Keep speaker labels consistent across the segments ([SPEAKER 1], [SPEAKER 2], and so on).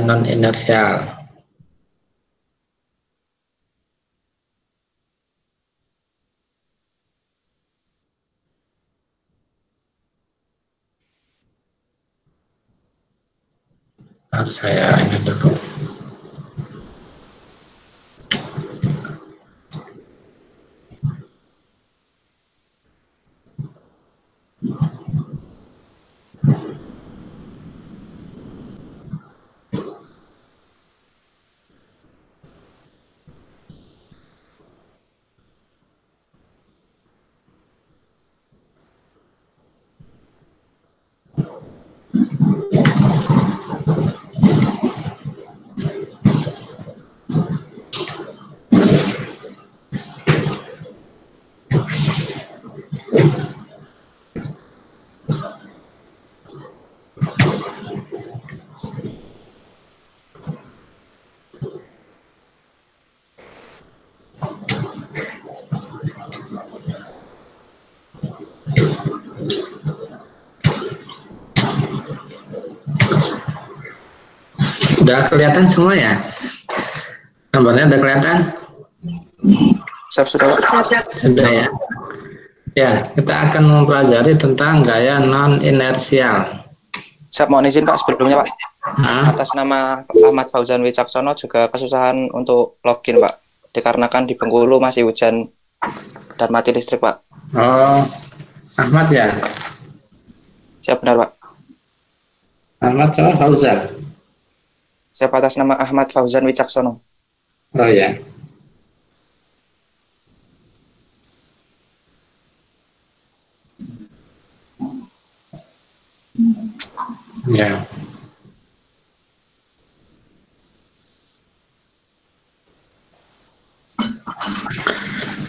[SPEAKER 1] non inersial. Harus saya ini dulu. Udah kelihatan semua ya? Gambarnya udah kelihatan? Sudah ya. Ya, kita akan mempelajari tentang gaya non inersial.
[SPEAKER 2] Saya mohon izin Pak sebelumnya Pak. Atas nama Ahmad Fauzan Wicaksono juga kesusahan untuk login Pak. Dikarenakan di Bengkulu masih hujan dan mati listrik Pak.
[SPEAKER 1] Oh, Ahmad ya?
[SPEAKER 2] Siap benar Pak.
[SPEAKER 1] Ahmad Fauzan.
[SPEAKER 2] Siapa atas nama Ahmad Fauzan Wicaksono.
[SPEAKER 1] Oh ya. Ya.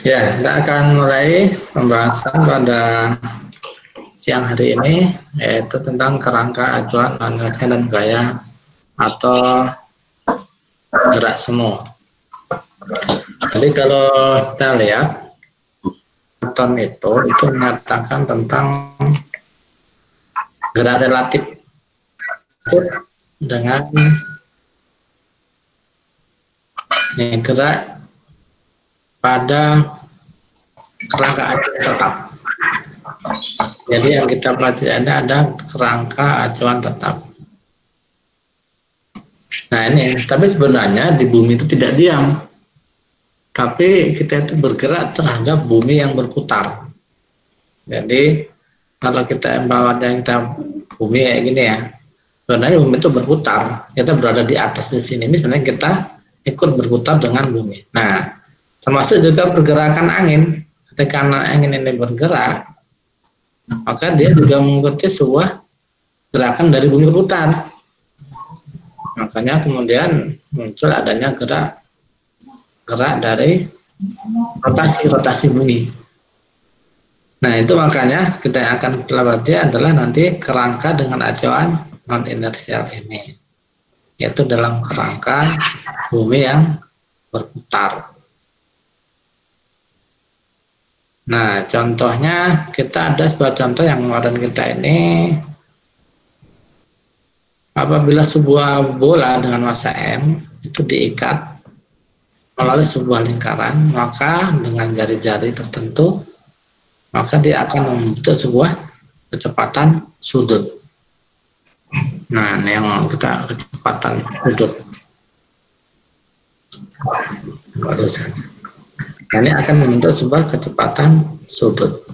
[SPEAKER 1] Ya, kita akan mulai pembahasan pada siang hari ini, yaitu tentang kerangka acuan non inersial dan gaya atau gerak semu. Jadi kalau kita lihat Newton itu mengatakan tentang gerak relatif dengan gerak pada kerangka acuan tetap. Jadi yang kita pelajari ada kerangka acuan tetap. Nah ini, tapi sebenarnya di bumi itu tidak diam, tapi kita itu bergerak terhadap bumi yang berputar. Jadi kalau kita bumi kayak gini ya, sebenarnya bumi itu berputar. Kita berada di atas di sini, ini sebenarnya kita ikut berputar dengan bumi. Nah, termasuk juga pergerakan angin. Ketika angin ini bergerak, maka dia juga mengikuti sebuah gerakan dari bumi berputar. Makanya kemudian muncul adanya gerak dari rotasi bumi. Nah itu makanya kita yang akan pelajari adalah nanti kerangka dengan acuan non inersial ini, yaitu dalam kerangka bumi yang berputar. Nah contohnya kita ada sebuah contoh yang kemarin kita ini. Apabila sebuah bola dengan massa M itu diikat melalui sebuah lingkaran, maka dengan jari-jari tertentu, maka dia akan membentuk sebuah kecepatan sudut. Nah, ini yang kita kecepatan sudut. Ini akan membentuk sebuah kecepatan sudut.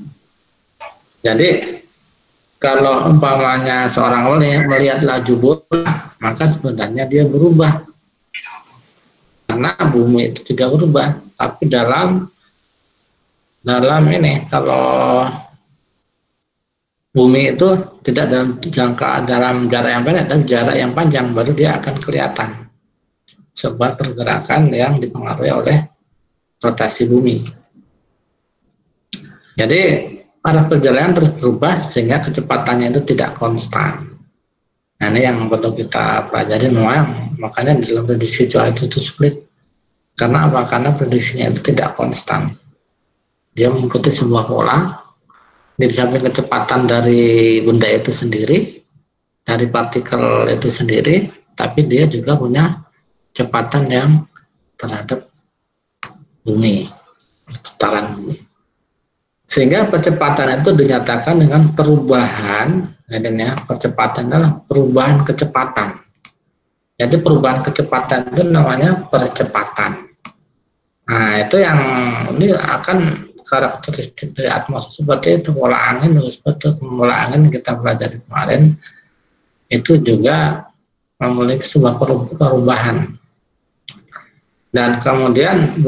[SPEAKER 1] Jadi kalau umpamanya seorang melihat laju bola, maka sebenarnya dia berubah. Karena bumi itu juga berubah. Tapi dalam ini, kalau bumi itu tidak dalam jarak yang pendek, tapi jarak yang panjang, baru dia akan kelihatan sebuah pergerakan yang dipengaruhi oleh rotasi bumi. Jadi arah perjalanan terus berubah sehingga kecepatannya itu tidak konstan. Nah ini yang perlu kita pelajari memang, makanya dalam prediksi cuaca itu sulit. Karena apa? Karena prediksinya itu tidak konstan. Dia mengikuti sebuah pola, di samping kecepatan dari benda itu sendiri, dari partikel itu sendiri, tapi dia juga punya kecepatan yang terhadap bumi, putaran bumi. Sehingga percepatan itu dinyatakan dengan perubahan, ya, percepatan adalah perubahan kecepatan. Jadi perubahan kecepatan itu namanya percepatan. Nah, itu yang ini akan karakteristik dari atmosfer seperti itu, pola angin, seperti pola angin kita pelajari kemarin, itu juga memiliki sebuah perubahan. Dan kemudian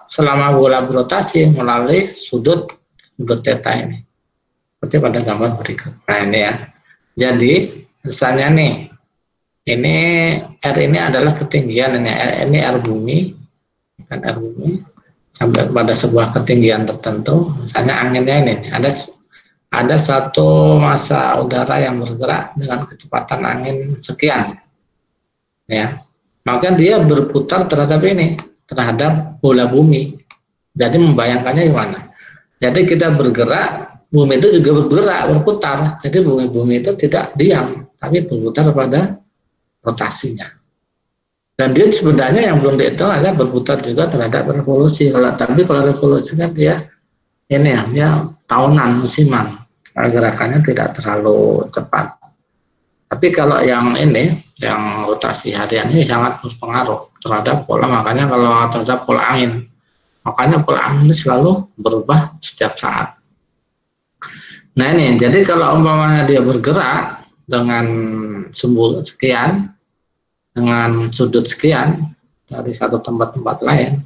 [SPEAKER 1] selama bola berotasi melalui sudut theta ini, seperti pada gambar berikut. Nah ini ya, jadi misalnya nih, ini R ini adalah ketinggian, ini R bumi, kan R bumi, sampai pada sebuah ketinggian tertentu. Misalnya anginnya ini, ada satu massa udara yang bergerak dengan kecepatan angin sekian, ya, maka dia berputar terhadap ini, terhadap bola bumi. Jadi membayangkannya gimana? Jadi kita bergerak, bumi itu juga bergerak, berputar. Jadi bumi itu tidak diam, tapi berputar pada rotasinya. Dan dia sebenarnya yang belum dihitung adalah berputar juga terhadap revolusi. Tapi kalau revolusi kan dia ini ya, dia tahunan, musiman. Gerakannya tidak terlalu cepat. Tapi kalau yang ini, yang rotasi harian ini sangat berpengaruh terhadap pola, makanya kalau terhadap pola angin. Makanya pola angin ini selalu berubah setiap saat. Nah ini, jadi kalau umpamanya dia bergerak dengan sumbu sekian, dengan sudut sekian dari satu tempat lain,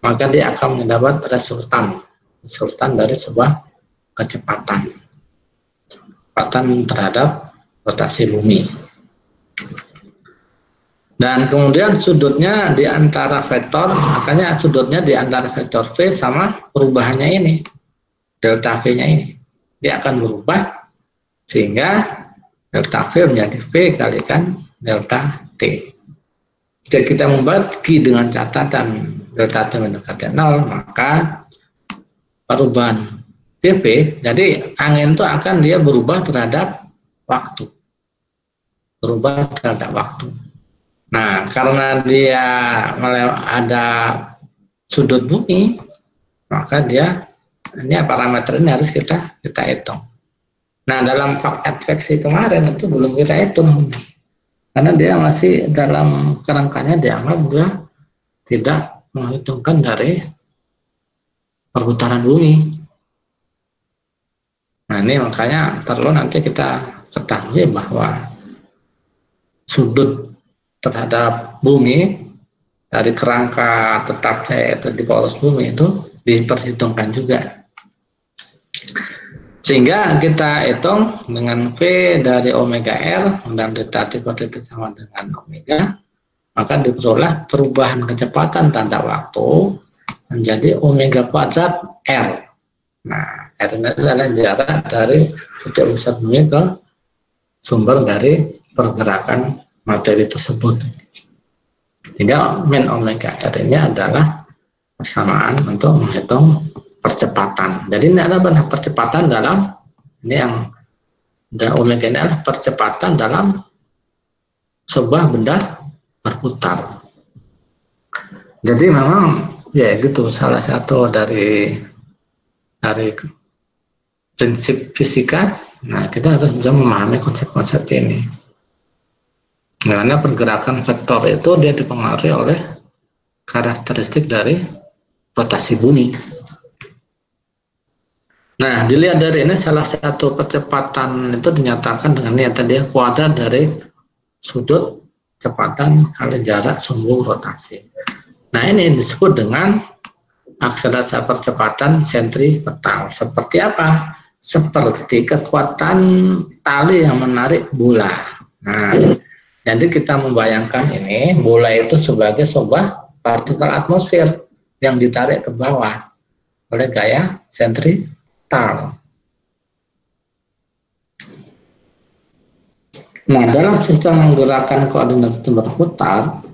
[SPEAKER 1] maka dia akan mendapat resultan dari sebuah kecepatan terhadap rotasi bumi. Dan kemudian sudutnya di antara vektor, makanya sudutnya di antara vektor V sama perubahannya ini, delta V-nya ini, dia akan berubah sehingga delta V menjadi V kalikan delta T. Jika kita membagi dengan catatan delta T mendekati 0, maka perubahan dV, jadi angin itu akan dia berubah terhadap waktu. Berubah terhadap waktu. Nah, karena dia ada sudut bumi, maka dia ini parameter ini harus kita hitung. Nah, dalam adveksi kemarin itu belum kita hitung, karena dia masih dalam kerangkanya dianggap dia tidak menghitungkan dari perputaran bumi. Nah, ini makanya perlu nanti kita ketahui bahwa sudut terhadap bumi dari kerangka tetapnya yaitu di poros bumi itu diperhitungkan juga, sehingga kita hitung dengan V dari omega R dan delta T sama dengan omega, maka diperoleh perubahan kecepatan tanda waktu menjadi omega kuadrat R. Nah, R ini adalah jarak dari titik pusat bumi ke sumber dari pergerakan materi tersebut. Sehingga min omega R ini adalah persamaan untuk menghitung percepatan. Jadi ini adalah percepatan dalam, ini yang dan omega ini adalah percepatan dalam sebuah benda berputar. Jadi memang ya gitu, salah satu dari prinsip fisika. Nah, kita harus bisa memahami konsep-konsep ini. Karena pergerakan vektor itu dia dipengaruhi oleh karakteristik dari rotasi bumi. Nah, dilihat dari ini salah satu percepatan itu dinyatakan dengan ini tadi kuadrat dari sudut kecepatan kali jarak sumbu rotasi. Nah, ini disebut dengan akselerasi percepatan sentripetal. Seperti apa? Seperti kekuatan tali yang menarik bola. Nah, jadi kita membayangkan ini bola itu sebagai sebuah partikel atmosfer yang ditarik ke bawah oleh gaya sentripetal. Nah, dalam sistem menggerakkan koordinat sistem berputar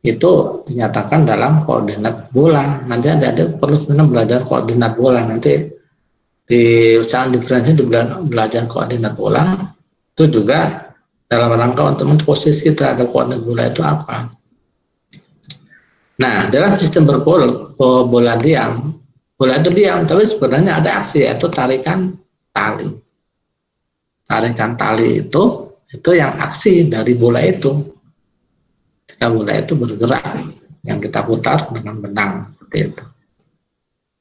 [SPEAKER 1] itu dinyatakan dalam koordinat bola. Nanti ada perlu sebenarnya belajar koordinat bola. Nanti di usaha diferensial belajar koordinat bola itu juga dalam rangka untuk memposisi terhadap koordinat bola itu apa. Nah, dalam sistem bola diam, bola itu diam, tapi sebenarnya ada aksi, yaitu tarikan tali. Tarikan tali itu yang aksi dari bola itu. Ketika bola itu bergerak, yang kita putar dengan benang, seperti itu.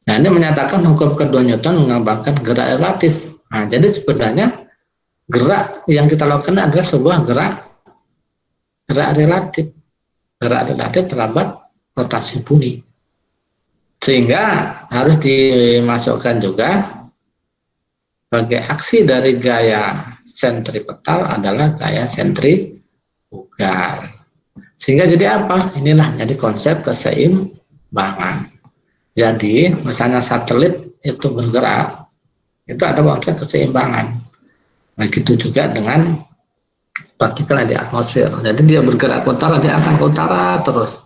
[SPEAKER 1] Nah, ini menyatakan hukum kedua Newton menggambarkan gerak relatif. Nah, jadi sebenarnya gerak yang kita lakukan adalah sebuah gerak relatif. Gerak relatif terhadap rotasi bumi. Sehingga harus dimasukkan juga sebagai aksi dari gaya sentripetal adalah gaya sentrifugal. Sehingga jadi apa? Inilah jadi konsep keseimbangan. Jadi misalnya satelit itu bergerak, itu ada konsep keseimbangan. Begitu juga dengan partikel di atmosfer. Jadi dia bergerak ke utara, dia akan ke utara terus.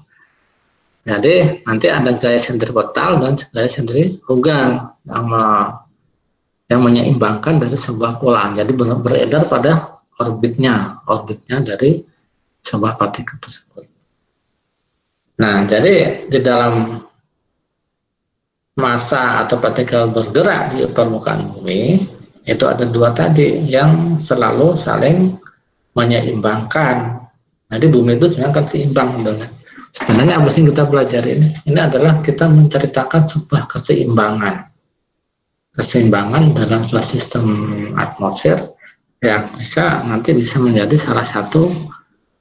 [SPEAKER 1] Jadi nanti ada gaya sentripetal dan gaya sentrifugal yang menyeimbangkan dari sebuah pola. Jadi beredar pada orbitnya dari sebuah partikel tersebut. Nah, jadi di dalam massa atau partikel bergerak di permukaan bumi itu ada dua tadi yang selalu saling menyeimbangkan. Jadi bumi itu sebenarnya kan seimbang dengan. Sebenarnya apa sih kita pelajari ini? Ini adalah kita menceritakan sebuah keseimbangan dalam sebuah sistem atmosfer yang nanti bisa menjadi salah satu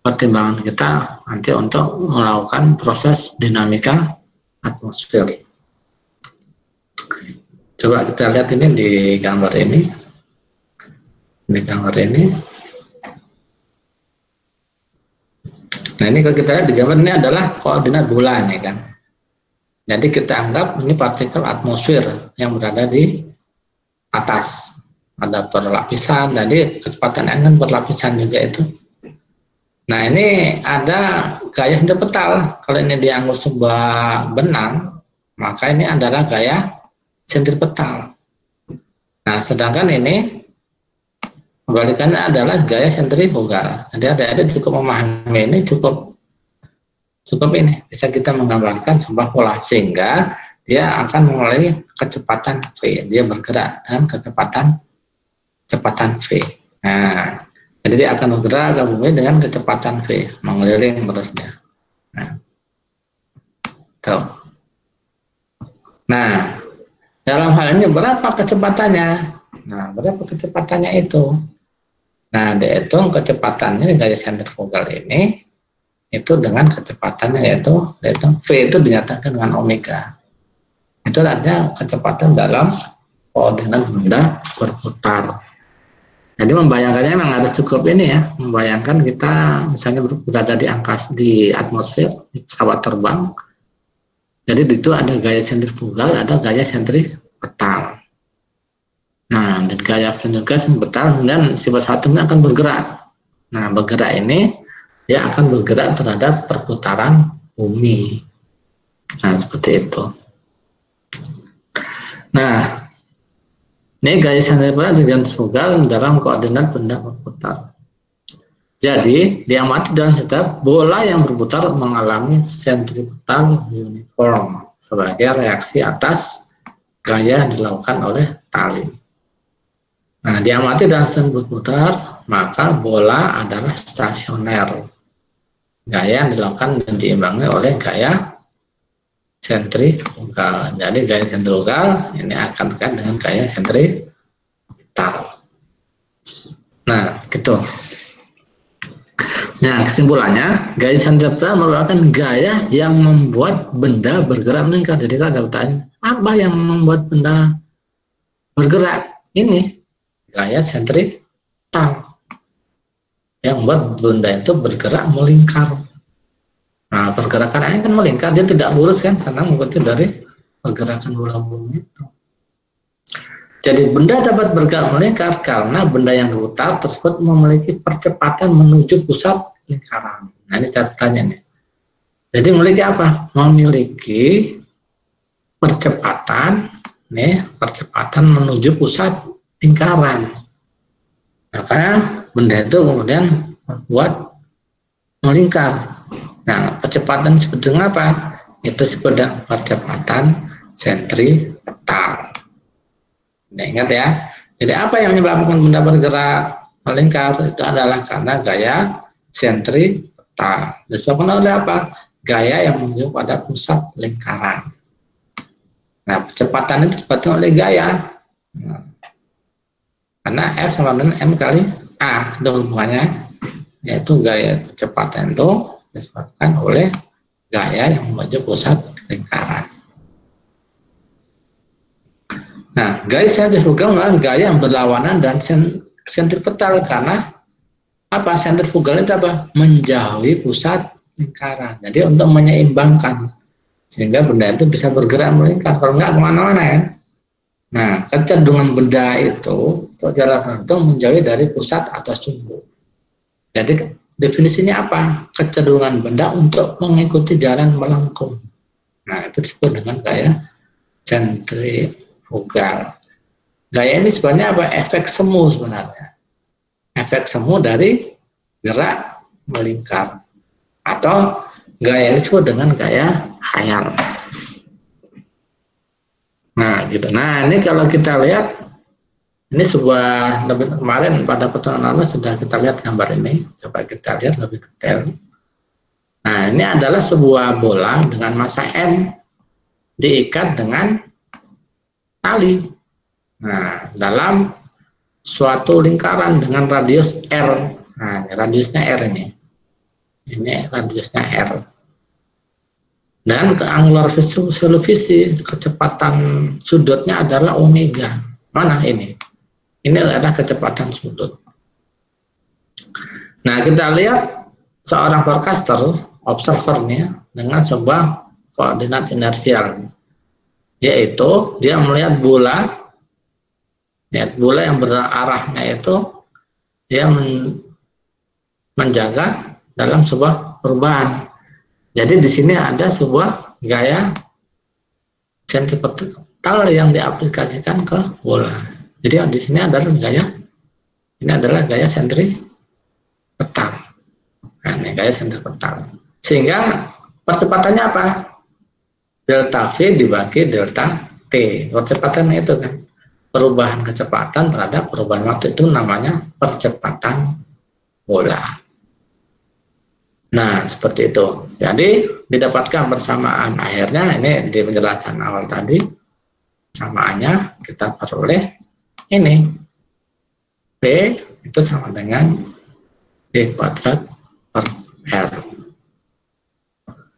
[SPEAKER 1] pertimbangan kita nanti untuk melakukan proses dinamika atmosfer. Coba kita lihat ini di gambar ini. Nah, ini kalau kita lihat di gambar ini adalah koordinat bola ini kan. Jadi kita anggap ini partikel atmosfer yang berada di atas. Ada berlapisan, jadi kecepatan angin berlapisan juga itu. Nah, ini ada gaya sentripetal. Kalau ini dianggap sebuah benang, maka ini adalah gaya sentripetal. Nah, sedangkan ini kebalikannya adalah gaya sentrifugal. Jadi ada cukup memahami ini cukup ini bisa kita menggambarkan sebuah pola sehingga dia akan mulai kecepatan v. Dia bergerak dengan kecepatan v. Nah, jadi dia akan bergerak ke bumi dengan kecepatan v, mengeliling terusnya. Tuh. Nah, dalam hal ini berapa kecepatannya? Nah, berapa kecepatannya itu? Nah, dihitung kecepatannya gaya sentrifugal ini itu dengan kecepatannya yaitu V itu dinyatakan dengan omega. Itu artinya kecepatan dalam koordinat benda berputar. Jadi membayangkannya memang harus cukup ini ya, membayangkan kita misalnya berada di angkasa, di atmosfer, di pesawat terbang. Jadi itu ada gaya sentrifugal, ada gaya sentripetal. Nah, dan gaya sentripetal dan sifat atomnya akan bergerak. Nah, bergerak ini dia akan bergerak terhadap perputaran bumi. Nah, seperti itu. Nah, ini gaya sentripetal dan sentrifugal dalam koordinat benda berputar. Jadi, diamati dalam setiap bola yang berputar mengalami sentripetal uniform sebagai reaksi atas gaya yang dilakukan oleh tali. Nah, diamati dalam sistem berputar, maka bola adalah stasioner. Gaya yang dilakukan dan diimbangi oleh gaya sentrifugal. Jadi gaya sentrifugal ini akan terkait dengan gaya sentripetal. Nah, gitu. Nah, kesimpulannya, gaya sentripetal merupakan gaya yang membuat benda bergerak meningkat. Jadi kalau ada pertanyaan, apa yang membuat benda bergerak? Ini gaya sentripetal yang membuat benda itu bergerak melingkar. Nah, pergerakan angin kan melingkar, dia tidak lurus kan, karena mengikuti dari pergerakan bola bumi itu. Jadi benda dapat bergerak melingkar karena benda yang diputar tersebut memiliki percepatan menuju pusat lingkaran. Nah, ini catatannya nih. Jadi memiliki apa? Memiliki percepatan menuju pusat lingkaran. Nah, karena benda itu kemudian membuat melingkar. Nah, percepatan disebut dengan apa? Itu disebut dengan percepatan sentripetal. Nah, ingat ya. Jadi apa yang menyebabkan benda bergerak melingkar? Itu adalah karena gaya sentripetal. Disebabkan oleh apa? Gaya yang menuju pada pusat lingkaran. Nah, percepatan itu disebabkan oleh gaya. Nah, karena F sama dengan M kali A, itu hubungannya, yaitu gaya percepatan itu disebabkan oleh gaya yang menuju pusat lingkaran. Nah, gaya sentrifugal merupakan gaya yang berlawanan dan sentripetal karena apa? Sentrifugal itu apa? Menjauhi pusat lingkaran. Jadi untuk menyeimbangkan sehingga benda itu bisa bergerak melingkar. Kalau nggak kemana-mana ya. Nah, kecenderungan benda itu jarak tertentu menjauhi dari pusat atau sumbu. Jadi definisinya apa? Kecenderungan benda untuk mengikuti jalan melengkung. Nah, itu disebut dengan gaya sentrifugal. Gaya ini sebenarnya apa? Efek semu sebenarnya. Efek semu dari gerak melingkar. Atau gaya ini disebut dengan gaya khayal. Nah, gitu. Nah, ini kalau kita lihat, ini sebuah, kemarin pada pertemuan lalu sudah kita lihat gambar ini. Coba kita lihat lebih detail. Nah, ini adalah sebuah bola dengan massa M diikat dengan tali. Nah, dalam suatu lingkaran dengan radius R. Nah, ini radiusnya R ini. Ini radiusnya R. Dan ke angular velocity, kecepatan sudutnya adalah omega. Mana ini? Ini adalah kecepatan sudut. Nah, kita lihat seorang forecaster, observernya, dengan sebuah koordinat inersial. Yaitu, dia melihat bola yang berarahnya itu, dia menjaga dalam sebuah perubahan. Jadi di sini ada sebuah gaya sentripetal yang diaplikasikan ke bola. Jadi di sini adalah gaya sentripetal. Nah, ini gaya sentripetal. Sehingga percepatannya apa? Delta V dibagi delta T. Percepatannya itu kan perubahan kecepatan terhadap perubahan waktu, itu namanya percepatan bola. Nah, seperti itu. Jadi didapatkan persamaan. Akhirnya ini di penjelasan awal tadi, samaannya kita peroleh ini. P itu sama dengan B kuadrat per R.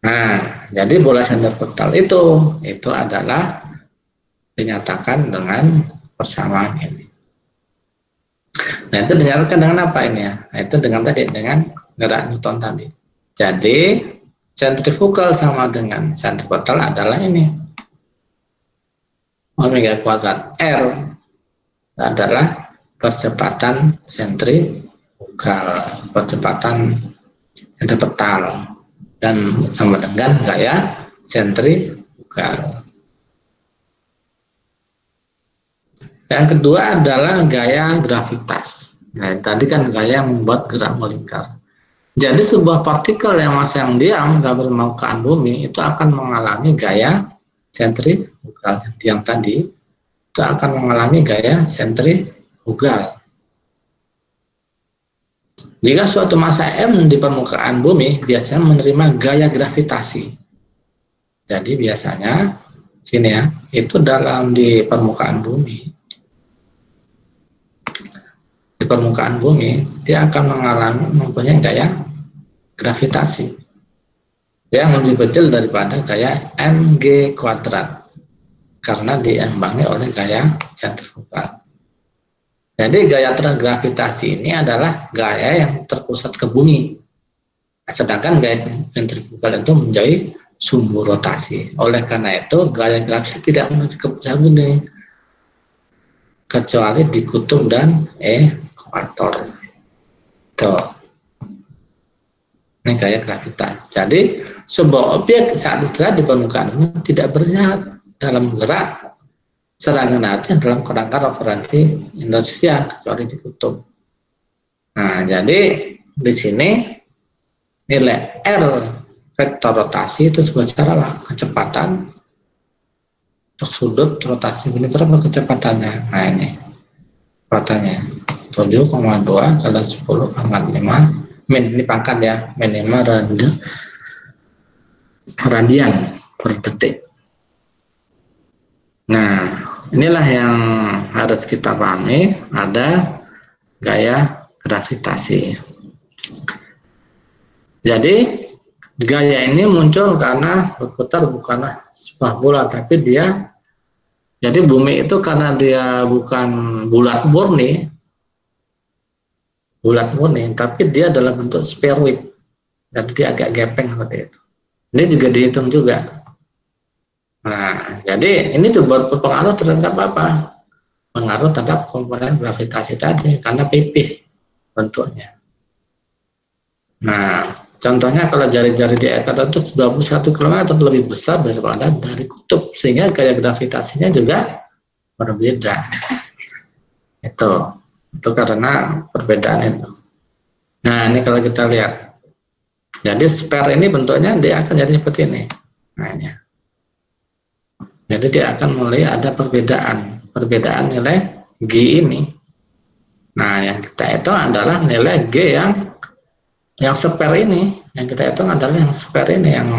[SPEAKER 1] Nah, jadi bola sentripetal itu adalah dinyatakan dengan persamaan ini. Nah, itu dinyatakan dengan apa ini ya? Nah, itu dengan gerak Newton tadi. Jadi sentrifugal sama dengan sentripetal adalah ini. Omega kuadrat R adalah percepatan sentrifugal, percepatan sentripetal, dan sama dengan gaya sentrifugal. Yang kedua adalah gaya gravitas. Nah, tadi kan gaya yang membuat gerak melingkar. Jadi sebuah partikel yang masih yang diam dalam permukaan bumi itu akan mengalami gaya sentrifugal. Yang tadi itu akan mengalami gaya sentrifugal. Jika suatu massa M di permukaan bumi biasanya menerima gaya gravitasi. Jadi biasanya sini ya, itu dalam di permukaan bumi. Di permukaan bumi dia akan mempunyai gaya gravitasi yang lebih kecil daripada gaya mg kuadrat karena diimbangi oleh gaya sentrifugal. Jadi gaya gravitasi ini adalah gaya yang terpusat ke bumi, sedangkan gaya sentrifugal itu menjadi sumbu rotasi. Oleh karena itu gaya gravitasi tidak menuju ke pusat bumi kecuali di kutub dan ekuator. Tuh. Ini gaya gravitas. Jadi sebuah objek saat istirahat di permukaan bumi tidak bergerak dalam gerak secara inersi dalam kerangka referensi inersia kecuali di kutub. Nah, jadi di sini nilai R vektor rotasi itu secara kecepatan untuk sudut rotasi ini berapa kecepatannya? Nah ini kecepatannya 7,2 kali 10,5 min, ini pangkat ya, minimal radian per detik. Nah, inilah yang harus kita pahami, ada gaya gravitasi. Jadi, gaya ini muncul karena berputar bukanlah sebuah bola, tapi dia, jadi bumi itu karena dia bukan bulat murni, tapi dia dalam bentuk spheroid, jadi dia agak gepeng seperti itu. Ini juga dihitung juga. Nah, jadi ini juga berpengaruh terhadap apa? Pengaruh terhadap komponen gravitasi tadi, karena pipih bentuknya. Nah, contohnya kalau jari-jari di ekwator itu 21 km lebih besar daripada dari kutub, sehingga gaya gravitasinya juga berbeda. Itu karena perbedaan itu. Nah, ini kalau kita lihat. Jadi sphere ini bentuknya dia akan jadi seperti ini. Nah, ini. Jadi dia akan mulai ada perbedaan nilai G ini. Nah, yang kita hitung adalah nilai G yang sphere ini. Yang kita hitung adalah yang sphere ini, yang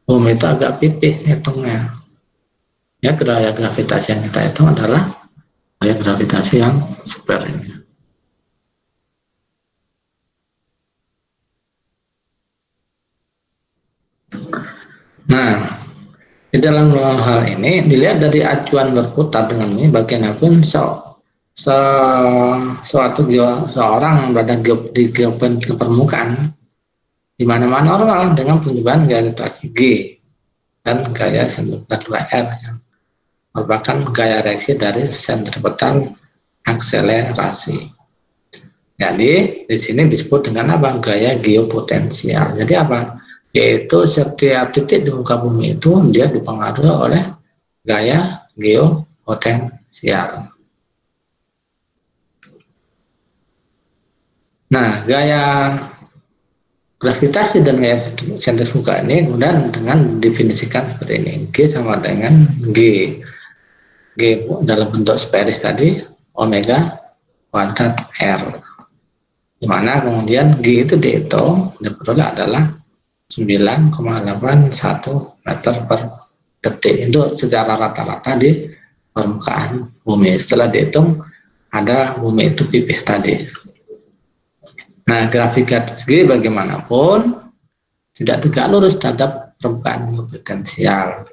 [SPEAKER 1] bumi itu agak pipih hitungnya. Ya, gaya gravitasi yang kita hitung adalah gaya gravitasi yang sphere ini. Nah, di dalam hal ini dilihat dari acuan berputar dengan ini, bagaimanapun seorang berada di geopen ke permukaan di mana-mana normal dengan perubahan gaya gravitasi G dan gaya sentrifugal R yang merupakan gaya reaksi dari sentripetal akselerasi. Jadi di sini disebut dengan apa? Gaya geopotensial. Jadi apa? Yaitu setiap titik di muka bumi itu dia dipengaruhi oleh gaya geopotensial. Nah, gaya gravitasi dan gaya sentrifuga ini kemudian dengan definisikan seperti ini. G sama dengan G dalam bentuk sferis tadi, omega kuadrat R. Di mana kemudian G itu dihitung, diperoleh adalah 9,81 meter per detik. Itu secara rata-rata di permukaan bumi. Setelah dihitung, ada bumi itu pipih tadi. Nah, gravitasi G bagaimanapun tidak tegak lurus terhadap permukaan geopotensial.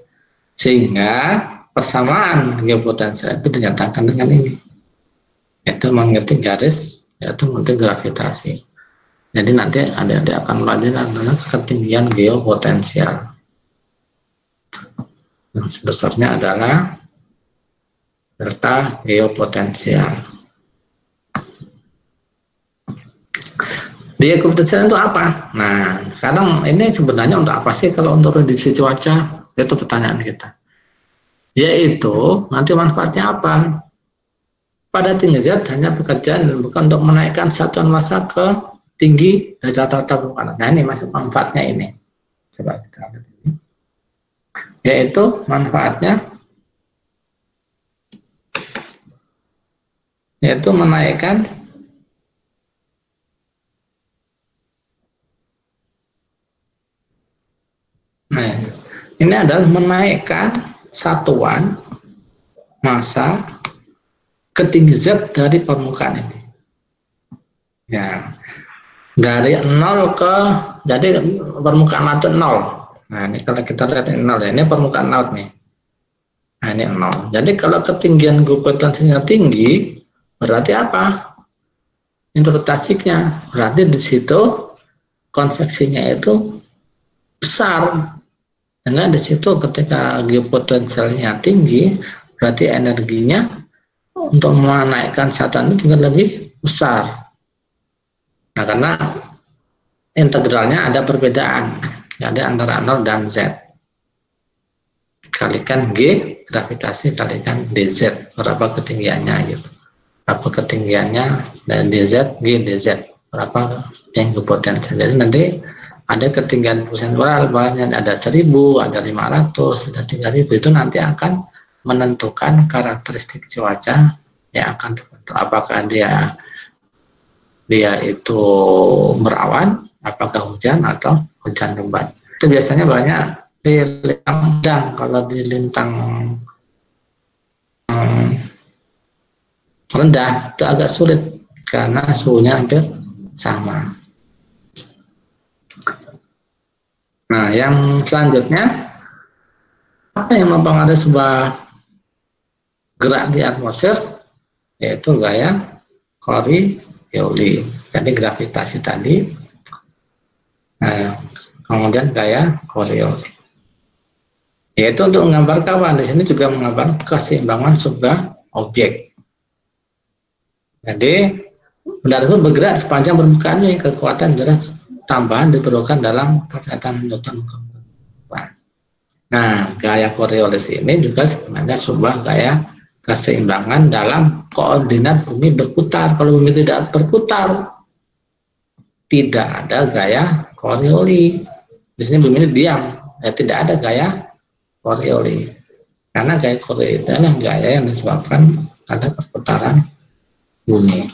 [SPEAKER 1] Sehingga persamaan geopotensial itu dinyatakan dengan ini. Yaitu mengikuti garis, yaitu mengikuti gravitasi. Jadi nanti adik-adik akan belajar adalah ketinggian geopotensial. Yang sebesarnya adalah delta geopotensial. Di geopotensial itu apa? Nah, sekarang ini sebenarnya untuk apa sih kalau untuk prediksi cuaca? Itu pertanyaan kita. Yaitu nanti manfaatnya apa? Pada tinggi Z hanya pekerjaan bukan untuk menaikkan satuan massa ke tinggi dari rata-rata permukaan. Nah, ini masuk manfaatnya ini. Coba kita lihat ini. Yaitu manfaatnya yaitu menaikkan ini adalah menaikkan satuan massa ke tinggi Z dari permukaan ini. Ya. Dari 0 ke, jadi permukaan laut itu 0. Nah, ini kalau kita lihat ini 0 ya, ini permukaan laut nih. Nah, ini 0. Jadi kalau ketinggian geopotensialnya tinggi, berarti apa? Interpretasinya, berarti di situ konveksinya itu besar. Karena di situ ketika geopotensialnya tinggi, berarti energinya untuk menaikkan satuan itu juga lebih besar. Nah, karena integralnya ada perbedaan, jadi antara 0 dan Z. Kalikan G, gravitasi kalikan DZ, berapa ketinggiannya gitu. Apa ketinggiannya dan DZ, G, DZ, berapa yang potensi. Jadi nanti ada ketinggian prosentual, ada 1000, ada 500, ada 3000, itu nanti akan menentukan karakteristik cuaca yang akan terbentuk. Apakah dia itu berawan, apakah hujan atau hujan lebat. Itu biasanya banyak di lintang. Kalau di lintang rendah itu agak sulit karena suhunya hampir sama. Nah, yang selanjutnya, apa yang mempengaruhi sebuah gerak di atmosfer, yaitu gaya Coriolis. Jadi gravitasi tadi, kemudian gaya Coriolis, yaitu untuk menggambarkan, di sini juga menggambarkan keseimbangan sebuah objek. Jadi benda tersebut bergerak sepanjang permukaannya, kekuatan gerak tambahan diperlukan dalam persyaratan Newton. Nah, gaya Coriolis ini juga sebenarnya sebuah gaya keseimbangan dalam koordinat bumi berputar. Kalau bumi tidak berputar, tidak ada gaya Coriolis. Di sini bumi ini diam, tidak ada gaya Coriolis. Karena gaya Coriolis adalah gaya yang disebabkan ada perputaran bumi.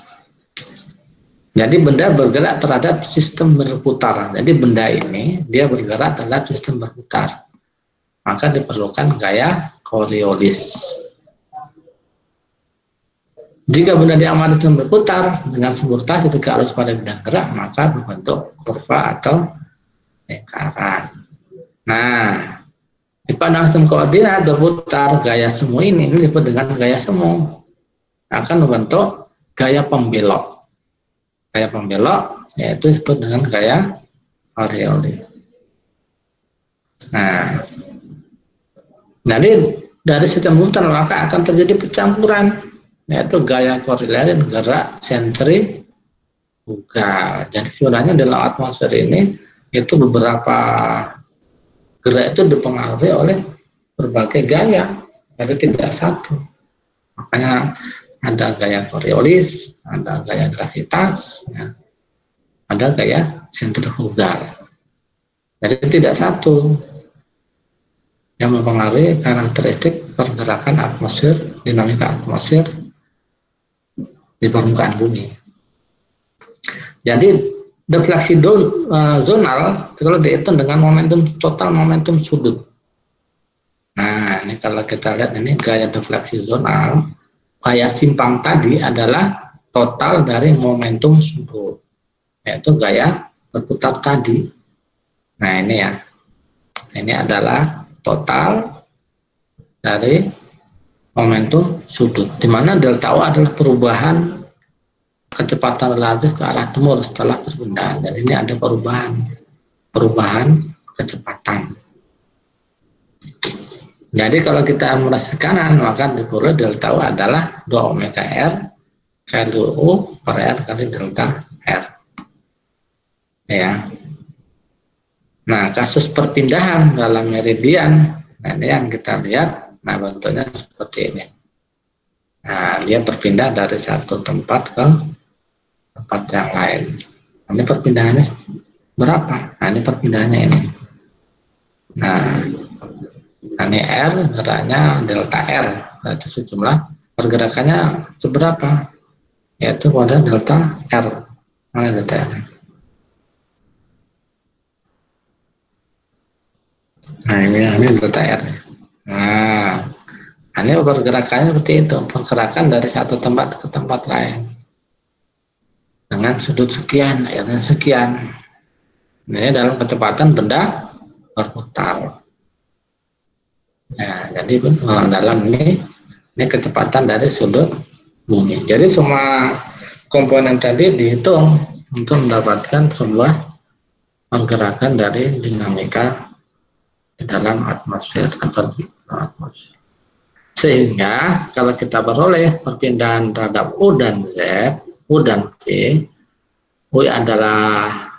[SPEAKER 1] Jadi benda bergerak terhadap sistem berputar. Jadi benda ini dia bergerak terhadap sistem berputar. Maka diperlukan gaya Coriolis. Jika benda diamati sistem berputar dengan simultan ketika arus pada bidang gerak, maka berbentuk kurva atau lingkaran. Nah, di pandang sistem koordinat berputar, gaya semu ini disebut dengan gaya semu, akan membentuk gaya pembelok. Gaya pembelok yaitu disebut dengan gaya Coriolis. Nah, jadi dari sistem berputar maka akan terjadi percampuran, yaitu gaya Coriolis gerak sentrifugal. Jadi sebenarnya dalam atmosfer ini itu beberapa gerak itu dipengaruhi oleh berbagai gaya, jadi tidak satu. Makanya ada gaya Coriolis, ada gaya gravitas, ya, ada gaya sentrifugal. Jadi tidak satu yang mempengaruhi karakteristik pergerakan atmosfer, dinamika atmosfer di permukaan bumi. Jadi defleksi zonal kalau dihitung dengan momentum total, momentum sudut. Nah, ini kalau kita lihat ini gaya defleksi zonal, gaya simpang tadi adalah total dari momentum sudut, yaitu gaya berputar tadi. Nah ini ya, ini adalah total dari momentum sudut, di mana delta U adalah perubahan kecepatan relatif ke arah timur setelah perpindahan. Dan ini ada perubahan kecepatan. Jadi kalau kita merasa kanan, maka diperoleh delta U adalah 2 omega R kali U per R kali delta R. Ya. Nah, kasus perpindahan dalam meridian, nah ini yang kita lihat, nah bentuknya seperti ini. Nah, dia berpindah dari satu tempat ke tempat yang lain. Ini perpindahannya berapa? Nah, ini perpindahannya ini. Nah, ini R, geraknya delta R, berarti sejumlah pergerakannya seberapa? Yaitu pada delta R. Mana delta R? Nah, ini delta R. Nah, ini pergerakannya seperti itu, pergerakan dari satu tempat ke tempat lain dengan sudut sekian, akhirnya sekian. Ini dalam kecepatan benda berputar. Nah, jadi dalam ini kecepatan dari sudut bumi. Jadi semua komponen tadi dihitung untuk mendapatkan sebuah pergerakan dari dinamika di dalam atmosfer atau di atmosfer. Sehingga kalau kita beroleh perpindahan terhadap U dan Z, U dan V, U adalah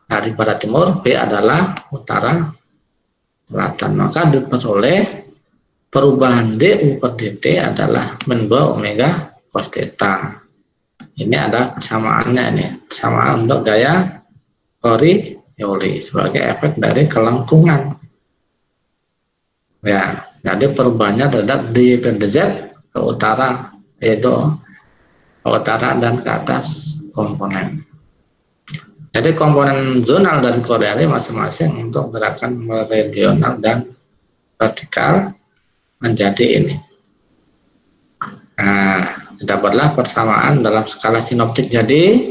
[SPEAKER 1] dari barat timur, V adalah utara selatan, maka diperoleh perubahan DU per dt adalah -2 omega cos theta. Ini ada persamaannya ini, persamaan untuk gaya Coriolis sebagai efek dari kelengkungan. Ya, jadi perubahannya terhadap di Z ke utara, yaitu ke utara dan ke atas komponen. Jadi komponen zonal dari Coriolis masing-masing untuk gerakan meridional dan vertikal menjadi ini. Nah, dapatlah persamaan dalam skala sinoptik. Jadi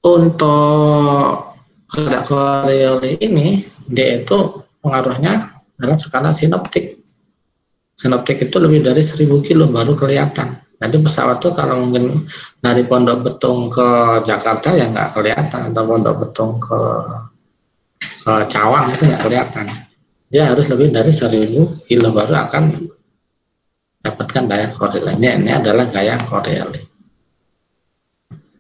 [SPEAKER 1] untuk gerak Coriolis ini dia itu pengaruhnya dalam skala sinoptik. Sinoptik itu lebih dari 1000 kilo baru kelihatan. Jadi pesawat tuh kalau mungkin dari Pondok Betung ke Jakarta ya nggak kelihatan, atau Pondok Betung ke Cawang itu nggak kelihatan. Dia harus lebih dari 1000 kilo baru akan dapatkan gaya Coriolis. Ini adalah gaya Coriolis,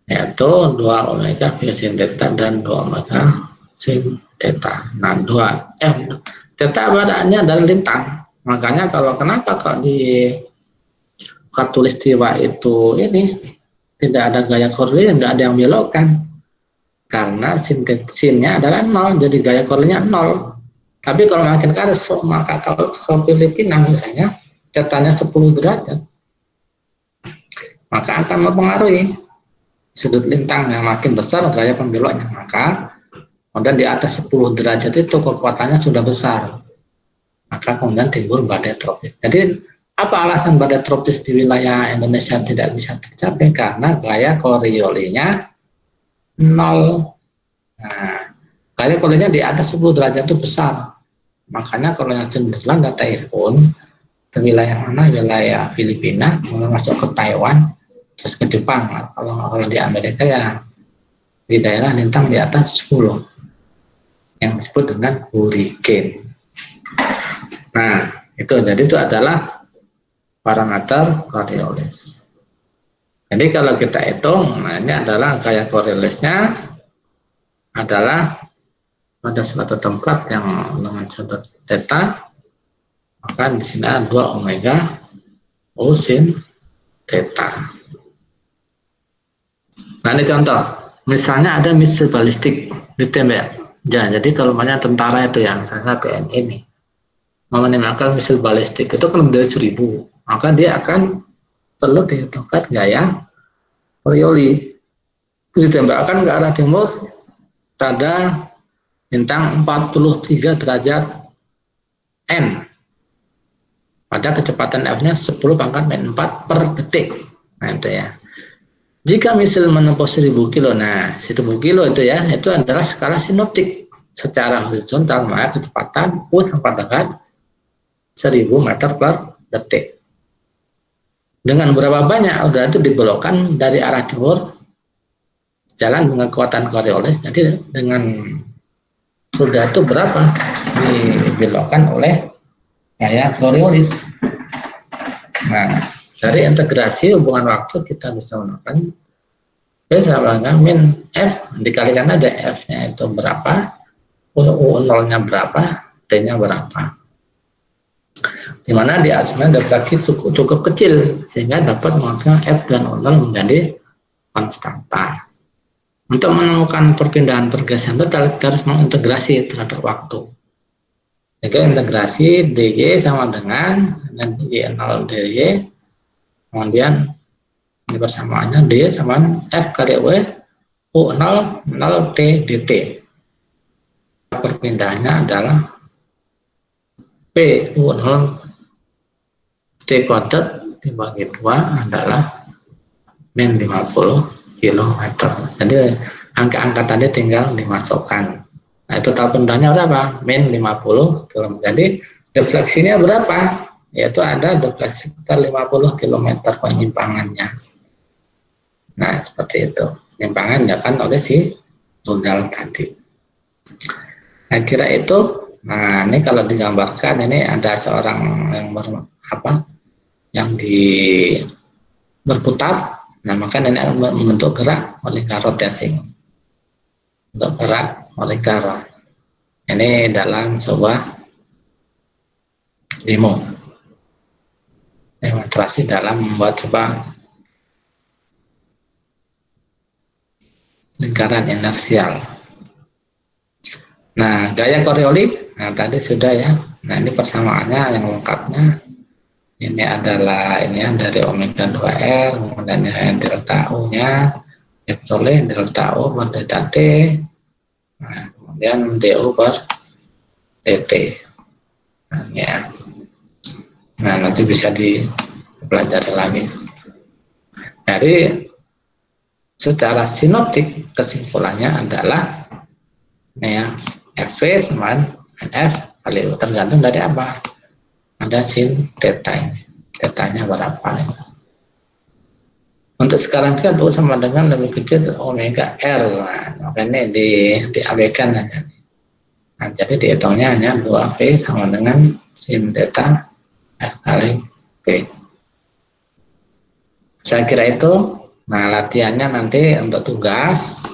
[SPEAKER 1] yaitu 2 omega V sin theta dan 2 omega sin theta. Nah, 2 theta badannya adalah lintang. Makanya kalau kenapa kok di Khatulistiwa itu ini tidak ada gaya Coriolis, tidak ada yang belokkan, karena sinnya adalah 0, jadi gaya Coriolisnya 0. Tapi kalau makin ke atas, maka kalau ke Filipina misalnya tetanya 10 derajat, maka akan mempengaruhi sudut lintang yang makin besar gaya pembeloknya. Maka kemudian di atas 10 derajat itu kekuatannya sudah besar, maka kemudian timbul badai tropis. Jadi apa alasan badai tropis di wilayah Indonesia tidak bisa tercapai? Karena gaya Coriolisnya 0. Nah, gaya Coriolisnya di atas 10 derajat itu besar. Makanya kalau yang cenderung ke Typhoon ke wilayah mana? Wilayah Filipina, masuk ke Taiwan, terus ke Jepang. Kalau di Amerika ya di daerah lintang di atas 10 yang disebut dengan hurricane. Nah, jadi itu adalah parameter Coriolis. Jadi kalau kita hitung, nah ini adalah gaya Coriolisnya adalah pada suatu tempat yang dengan sudut theta, maka di sini ada 2 omega O sin theta. Nah ini contoh, misalnya ada misil balistik ditembak. Ya, jadi kalau banyak tentara itu yang misalnya TNI ini mau menembakkan misil balistik itu kan lebih dari 1000, maka dia akan perlu dihitungkan gaya Coriolis. Ditembakkan ke arah timur pada bintang 43 derajat N pada kecepatan F-nya 10 pangkat -4 per detik. Nah itu ya. Jika misil menempuh 1000 kilo, nah 1000 kilo itu ya, itu adalah skala sinoptik secara horizontal, maka kecepatan U sampai dengan 1000 meter per detik. Dengan berapa banyak udara itu dibelokkan dari arah timur jalan dengan kekuatan Coriolis, jadi dengan udara itu berapa dibelokkan oleh gaya Coriolis. Nah, dari integrasi hubungan waktu kita bisa menggunakan V sama dengan min F, dikalikan aja F-nya itu berapa, U0-nya berapa, T-nya berapa. Dimana di asumsi defleksi cukup kecil sehingga dapat menghasilkan F dan U0 menjadi konstanta. Untuk menemukan perpindahan pergeseran total kita harus mengintegrasi terhadap waktu. Jadi integrasi dy sama dengan y0 dy, kemudian ini persamaannya dy sama F kali W U0 0 T dt. Perpindahannya adalah P U0 T kuadrat dibagi 2 adalah min 50 km. Jadi angka-angka tadi tinggal dimasukkan. Nah, total pendahnya berapa? Min 50 km. Jadi defleksinya berapa? Yaitu ada defleksi sekitar 50 km penyimpangannya. Nah, seperti itu. Penyimpangan dilakukan oleh si rudal tadi. Nah, kira itu. Nah, ini kalau digambarkan ini ada seorang yang berputar. Nah, maka ini akan membentuk gerak molekar rotating. Untuk gerak molekar. Ini dalam sebuah demo. Demonstrasi dalam membuat sebuah lingkaran inersial. Nah, gaya Coriolis, nah tadi sudah ya. Nah, ini persamaannya yang lengkapnya. Ini adalah ini ya, dari omega 2R, kemudian delta U-nya, oleh delta U per delta T, nah, kemudian DU per DT. Nah, ya. Nah, nanti bisa dipelajari lagi. Jadi, secara sinoptik, kesimpulannya adalah ya, FV sama NF kali U tergantung dari apa? Ada sin theta ini. Tetanya berapa? Untuk sekarang kan U sama dengan lebih kecil omega R. Nah, makanya diabaikan aja. Nah, jadi dihitungnya hanya 2V sama dengan sin theta F kali P. Saya kira itu. Nah, latihannya nanti untuk tugas.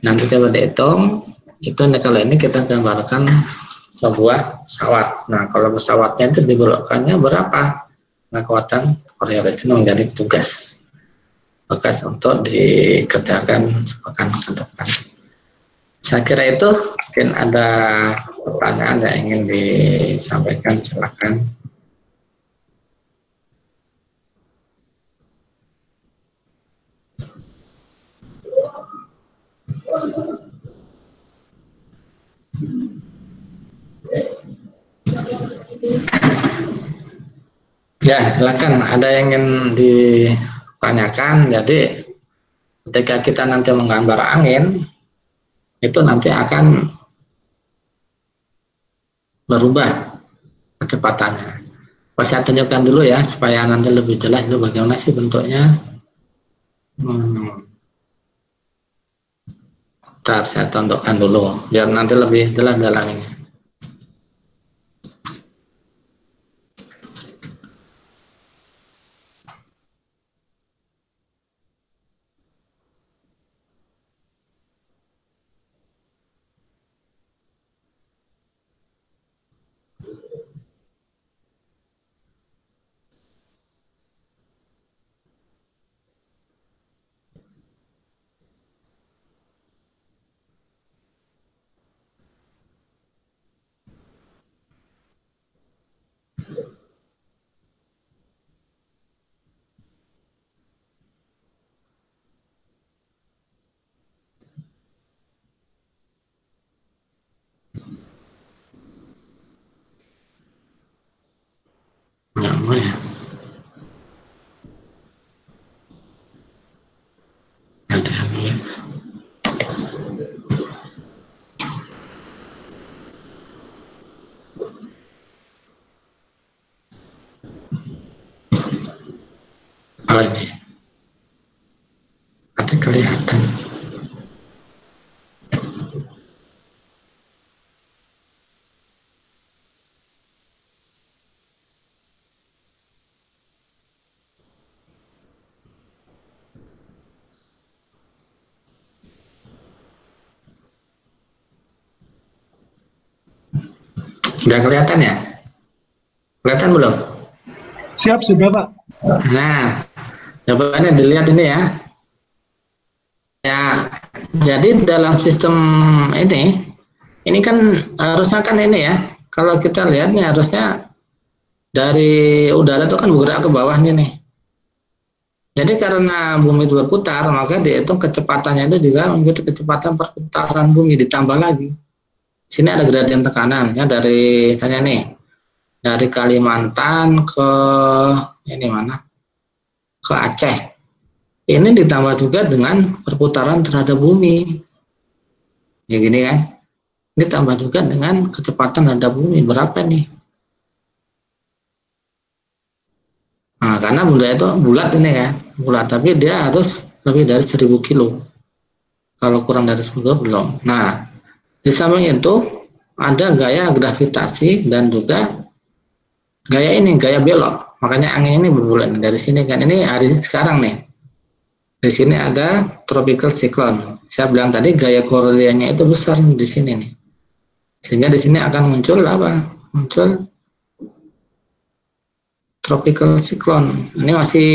[SPEAKER 1] Nanti coba dihitung. Itu kalau ini kita gambarkan sebuah pesawat. Nah, kalau pesawatnya itu dibelokkannya berapa? Nah, kekuatan Coriolis itu menjadi tugas untuk dikerjakan sepekan ke depan. Saya kira itu. Mungkin ada pertanyaan yang ingin disampaikan, silakan. Ya, silakan. Ada yang ingin ditanyakan. Jadi, ketika kita nanti menggambar angin, itu nanti akan berubah kecepatannya. Saya tunjukkan dulu ya, supaya nanti lebih jelas itu bagaimana sih bentuknya. Ntar saya contohkan dulu, biar nanti lebih jelas dalam ini. Nggak mau ya. Nanti ya. Oh ini. Nanti kelihatan. Udah kelihatan ya? Kelihatan belum?
[SPEAKER 3] Siap, sudah Pak.
[SPEAKER 1] Nah, jawabannya dilihat ini ya. Ya, jadi dalam sistem ini kan harusnya kan ini ya. Kalau kita lihat nih harusnya dari udara itu kan bergerak ke bawah nih. Jadi karena bumi itu berputar, maka dihitung kecepatannya itu juga mengikuti kecepatan perputaran bumi ditambah lagi. Sini ada gradien tekanan ya dari misalnya nih dari Kalimantan ke ini mana ke Aceh. Ini ditambah juga dengan perputaran terhadap bumi. Ya gini kan. Ditambah juga dengan kecepatan terhadap bumi berapa nih? Nah, karena benda itu bulat ini kan, bulat tapi dia harus lebih dari 1000 kilo. Kalau kurang dari 10 belum. Nah, di samping itu ada gaya gravitasi dan juga gaya belok. Makanya angin ini berbulan dari sini kan. Ini hari sekarang nih. Di sini ada tropical cyclone. Saya bilang tadi gaya Coriolisnya itu besar di sini nih. Sehingga di sini akan muncul apa? Muncul tropical cyclone. Ini masih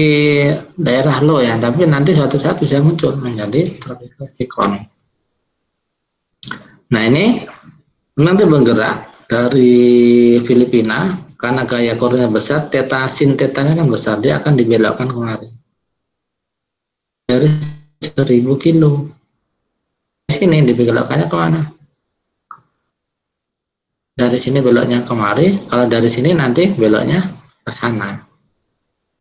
[SPEAKER 1] daerah low ya, tapi nanti suatu saat bisa muncul menjadi tropical cyclone. Nah ini nanti bergerak dari Filipina karena gaya koordinat besar, sin tetanya kan besar, dia akan dibelokkan kemari dari 1000 kilo. Sini dibelokkannya kemana? Dari sini beloknya kemari, kalau dari sini nanti beloknya ke sana.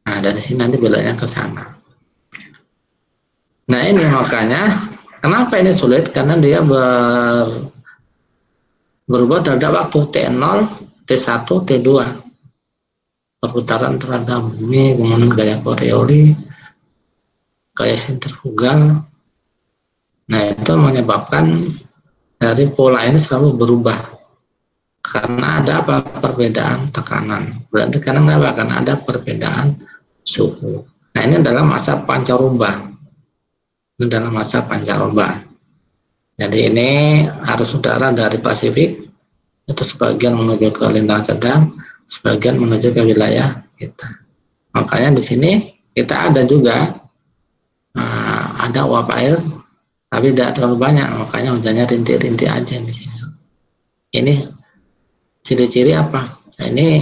[SPEAKER 1] Nah, dari sini nanti beloknya ke sana. Nah, ini makanya kenapa ini sulit? Karena dia berubah terhadap waktu T0, T1, T2. Perputaran terhadap bumi, kemudian gaya Coriolis, gaya sentrifugal. Nah, itu menyebabkan dari pola ini selalu berubah. Karena ada apa? Perbedaan tekanan. Berarti karena apa? Karena ada perbedaan suhu. Nah, ini adalah masa pancaroba. Ini adalah masa pancaroba. Jadi ini arus udara dari Pasifik itu sebagian menuju ke lintang sedang, sebagian menuju ke wilayah kita. Makanya di sini kita ada juga ada uap air, tapi tidak terlalu banyak. Makanya hujannya rintik-rintik aja di sini. Ini ciri-ciri apa? Nah, ini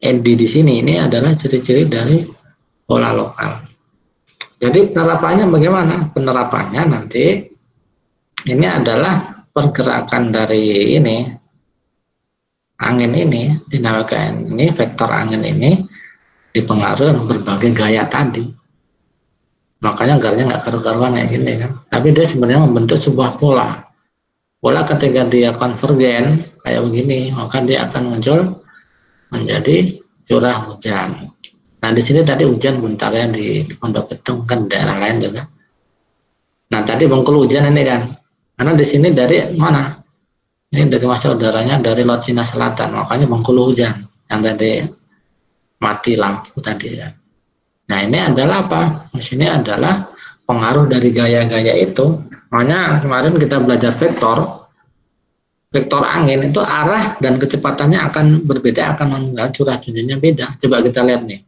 [SPEAKER 1] ND di sini ini adalah ciri-ciri dari pola lokal. Jadi penerapannya bagaimana? Penerapannya nanti ini adalah pergerakan dari ini angin ini, dinamika ini, vektor angin ini dipengaruhi oleh berbagai gaya tadi. Makanya gayanya nggak karu-karuan kayak gini kan. Tapi dia sebenarnya membentuk sebuah pola. Pola ketika dia konvergen kayak begini, maka dia akan muncul menjadi curah hujan. Nah di sini tadi hujan bentarnya di Pondok Betung, kan daerah lain juga. Nah tadi Bengkulu hujan ini kan, karena di sini dari mana? Ini dari masa udaranya dari Laut Cina Selatan, makanya Bengkulu hujan. Yang tadi mati lampu tadi kan. Nah ini adalah apa? Di sini adalah pengaruh dari gaya-gaya itu. Makanya kemarin kita belajar vektor angin itu arah dan kecepatannya akan berbeda, akan menentukan curah hujannya beda. Coba kita lihat nih.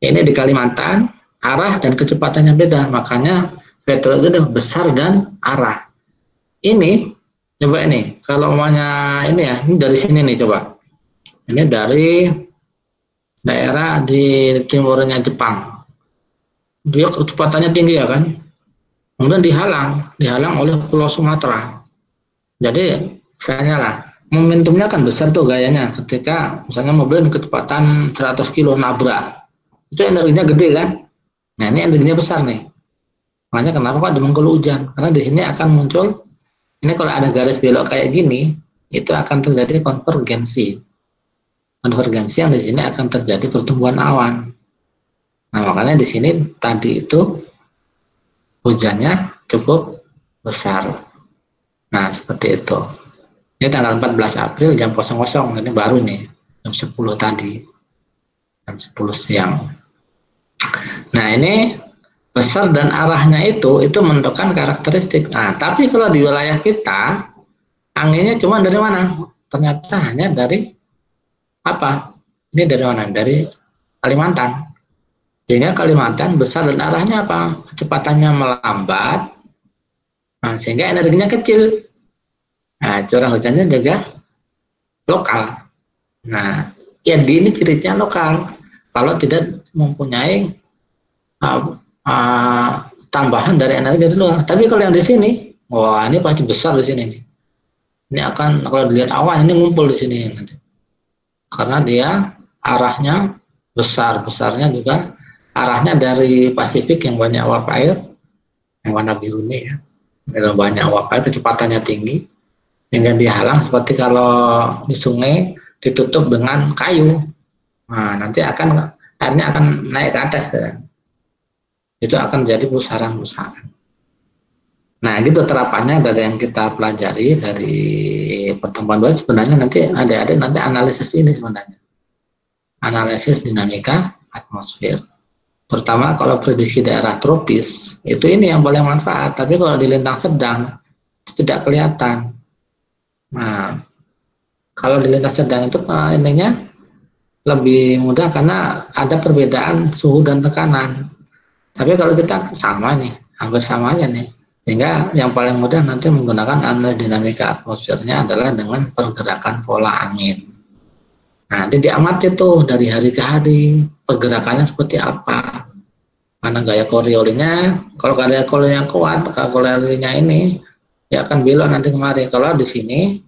[SPEAKER 1] Ini di Kalimantan, arah dan kecepatannya beda. Makanya vektor itu besar dan arah. Ini, coba ini. Kalau maunya ini ya, ini dari sini nih coba. Ini dari daerah di timurnya Jepang. Dia kecepatannya tinggi ya kan. Kemudian dihalang oleh Pulau Sumatera. Jadi misalnya lah, momentumnya kan besar tuh gayanya. Ketika misalnya mobil kecepatan 100 kilo nabrak, itu energinya gede kan. Nah ini energinya besar nih. Makanya kenapa kok di Bengkulu hujan? Karena di sini akan muncul, ini kalau ada garis belok kayak gini, itu akan terjadi konvergensi. Konvergensi yang di sini akan terjadi pertumbuhan awan. Nah makanya di sini tadi itu hujannya cukup besar. Nah seperti itu. Ini tanggal 14 April jam 00, ini baru nih, jam 10 tadi. Jam 10 siang. Nah ini besar dan arahnya itu menentukan karakteristik. Nah tapi kalau di wilayah kita, anginnya cuma dari mana? Ternyata hanya dari apa? Ini dari mana? Dari Kalimantan. Sehingga Kalimantan besar dan arahnya apa? Kecepatannya melambat, nah, sehingga energinya kecil. Nah, curah hujannya juga lokal. Nah, yang ini cirinya lokal. Kalau tidak mempunyai tambahan dari energi dari luar. Tapi kalau yang di sini, wah ini pasti besar di sini. Ini akan kalau dilihat awan ini ngumpul di sini nanti. Karena dia arahnya besarnya juga arahnya dari Pasifik yang banyak uap air, yang warna biru ini ya, yang banyak uap air, kecepatannya tinggi, sehingga dihalang seperti kalau di sungai ditutup dengan kayu. Nah, nanti airnya akan naik ke atas kan. Itu akan jadi pusaran-pusaran. Nah, gitu terapannya dari yang kita pelajari dari pertemuan dua sebenarnya nanti adik-adik nanti analisis ini sebenarnya. Analisis dinamika atmosfer. Terutama kalau prediksi daerah tropis, itu ini yang paling manfaat. Tapi kalau di lintang sedang, itu tidak kelihatan. Nah, kalau di lintang sedang itu ininya lebih mudah karena ada perbedaan suhu dan tekanan. Tapi kalau kita sama nih, hampir sama aja nih, sehingga yang paling mudah nanti menggunakan analisa dinamika atmosfernya adalah dengan pergerakan pola angin. Nah, nanti diamati tuh dari hari ke hari pergerakannya seperti apa. Mana gaya Coriolisnya, kalau gaya Coriolisnya kuat, maka Coriolisnya ini ya akan belok nanti kemari. Kalau di sini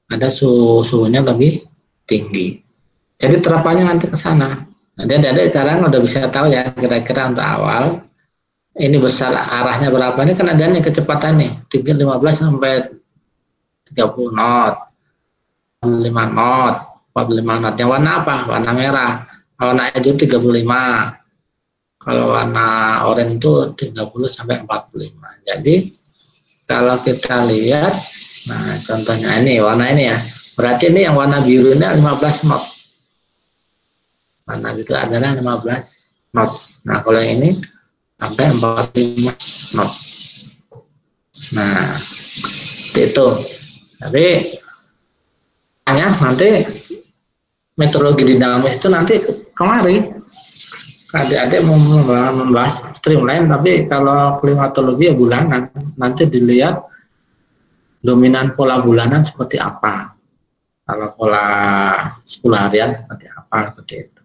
[SPEAKER 1] ada suhunya lebih tinggi. Jadi terapannya nanti ke sana. Nanti adik-adik sekarang udah bisa tahu ya kira-kira untuk awal ini besar arahnya berapa. Ini kan ada nih kecepatan nih 15 sampai 30 knot, 5 knot, 45 knot. Yang warna apa? Warna merah. Warna hijau 35. Kalau warna oranye itu 30 sampai 45. Jadi kalau kita lihat, nah contohnya ini warna ini ya. Berarti ini yang warna biru ini 15 knot. Warna biru adalah 15 knot. Nah kalau yang ini sampai 45 knot. Nah itu. Tapi hanya nanti meteorologi dinamis itu nanti kemari. Adik-adik mau membahas streamline, tapi kalau klimatologi ya bulanan. Nanti dilihat dominan pola bulanan seperti apa. Kalau pola 10 harian seperti apa, seperti itu.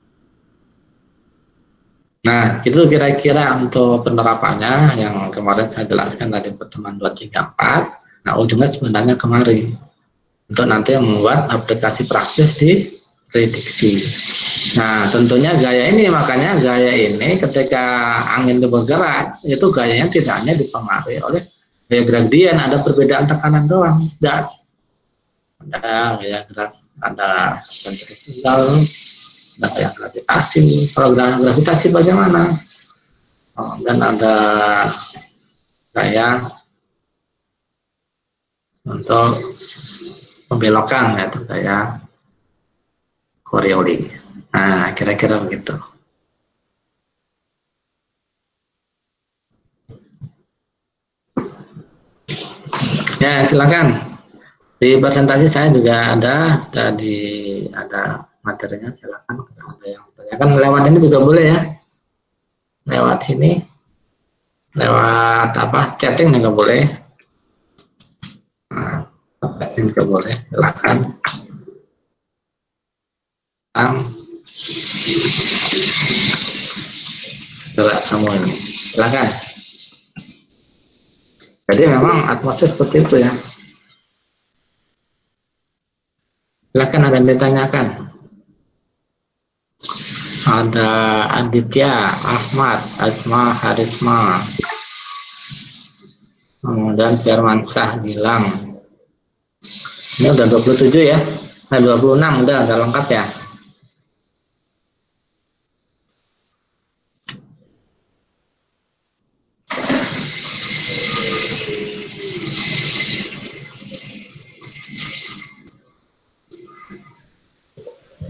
[SPEAKER 1] Nah, itu kira-kira untuk penerapannya yang kemarin saya jelaskan dari pertemuan 234. Nah, ujungnya sebenarnya kemarin untuk nanti membuat aplikasi praktis di prediksi. Nah, tentunya gaya ini, makanya gaya ini ketika angin itu bergerak, itu gayanya tidak hanya dipengaruhi oleh gaya gradien, ada perbedaan tekanan doang. Dan ada gaya gerak, ada sentrifugal, ada gaya gravitasi, program gravitasi bagaimana? Dan ada gaya untuk pembelokan, yaitu gaya Coriolis. Nah, kira-kira begitu. Ya, silakan. Di presentasi saya juga ada materinya, silakan. Ada yang tanyakan lewat ini juga boleh ya. Lewat sini, lewat chatting juga boleh. Nah, chatting juga boleh, silakan. Coba semua ini, silakan. Jadi memang atmosfer seperti itu ya. Silakan, ada yang ditanyakan. Ada Aditya, Ahmad, Asma, Harisma, kemudian Firmansyah bilang ini udah 27 ya, 26 udah lengkap ya.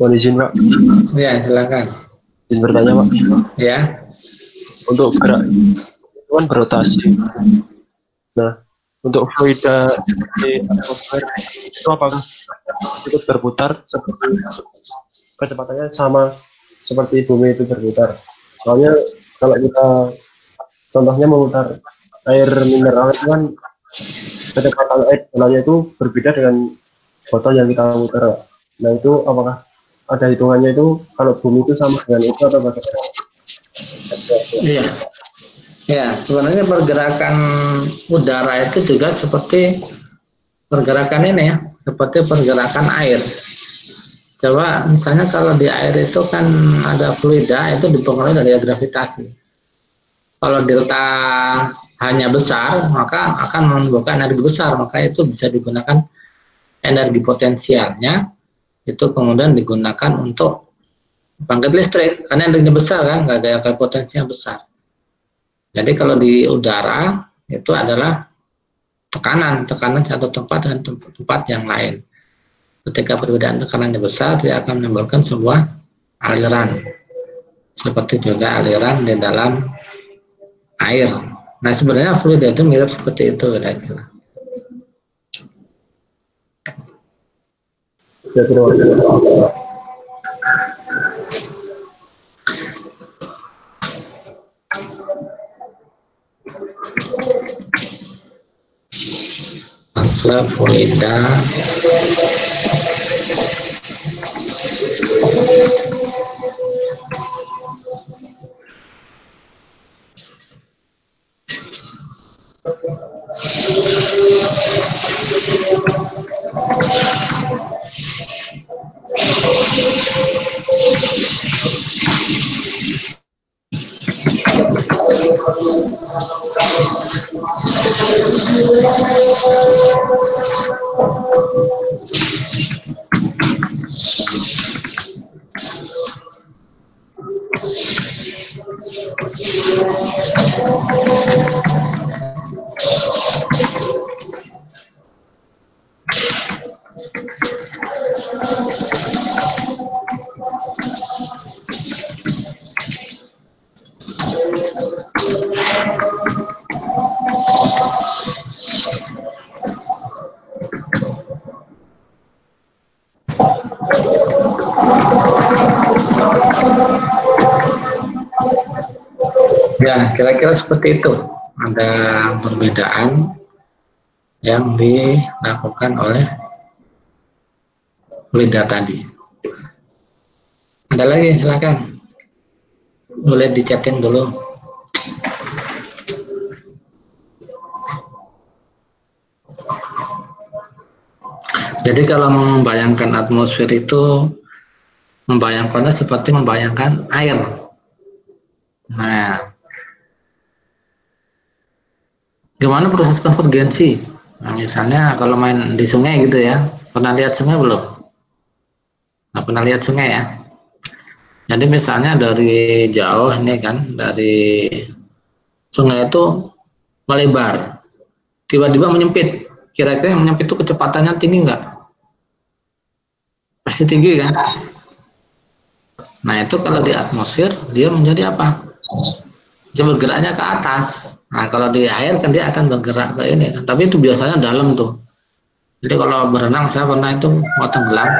[SPEAKER 3] Mohon izin Pak.
[SPEAKER 1] Ya, silakan.
[SPEAKER 3] Izin bertanya Pak.
[SPEAKER 1] Ya.
[SPEAKER 3] Untuk gerak itu kan berotasi. Nah, untuk fluida di atmosfer itu apakah ikut berputar seperti kecepatannya sama seperti bumi itu berputar? Soalnya kalau kita contohnya memutar air mineral itu kan kecepatan air dalamnya itu berbeda dengan botol yang kita putar. Nah itu apakah ada hitungannya itu kalau bumi itu sama dengan itu atau bagaimana?
[SPEAKER 1] Iya. Ya, sebenarnya pergerakan udara itu juga seperti pergerakan ini ya, seperti pergerakan air. Coba misalnya kalau di air itu kan ada fluida, itu dipengaruhi dari gravitasi. Kalau delta hanya besar, maka akan menimbulkan energi besar, maka itu bisa digunakan energi potensialnya, itu kemudian digunakan untuk pembangkit listrik, karena energinya besar kan, nggak ada potensinya besar. Jadi kalau di udara itu adalah tekanan satu tempat dan tempat yang lain. Ketika perbedaan tekanannya besar, dia akan menimbulkan sebuah aliran. Seperti juga aliran di dalam air. Nah sebenarnya fluida itu mirip seperti itu kira-kira. adalah fluida ya, kira-kira seperti itu. Ada perbedaan yang dilakukan oleh fluida tadi. Ada lagi, silakan. Boleh di-chatting dulu. Jadi kalau membayangkan atmosfer itu, membayangkannya seperti membayangkan air. Nah, gimana proses konvergensi? Nah, misalnya kalau main di sungai gitu ya, pernah lihat sungai belum? Nggak pernah lihat sungai ya? Jadi misalnya dari jauh ini kan, dari sungai itu melebar, tiba-tiba menyempit. Kira-kira yang menyempit itu kecepatannya tinggi nggak? Pasti tinggi kan? Nah itu kalau di atmosfer dia menjadi apa? Dia bergeraknya ke atas. Nah kalau di air kan dia akan bergerak ke ini kan. Tapi itu biasanya dalam tuh. Jadi kalau berenang saya pernah itu mau tenggelam,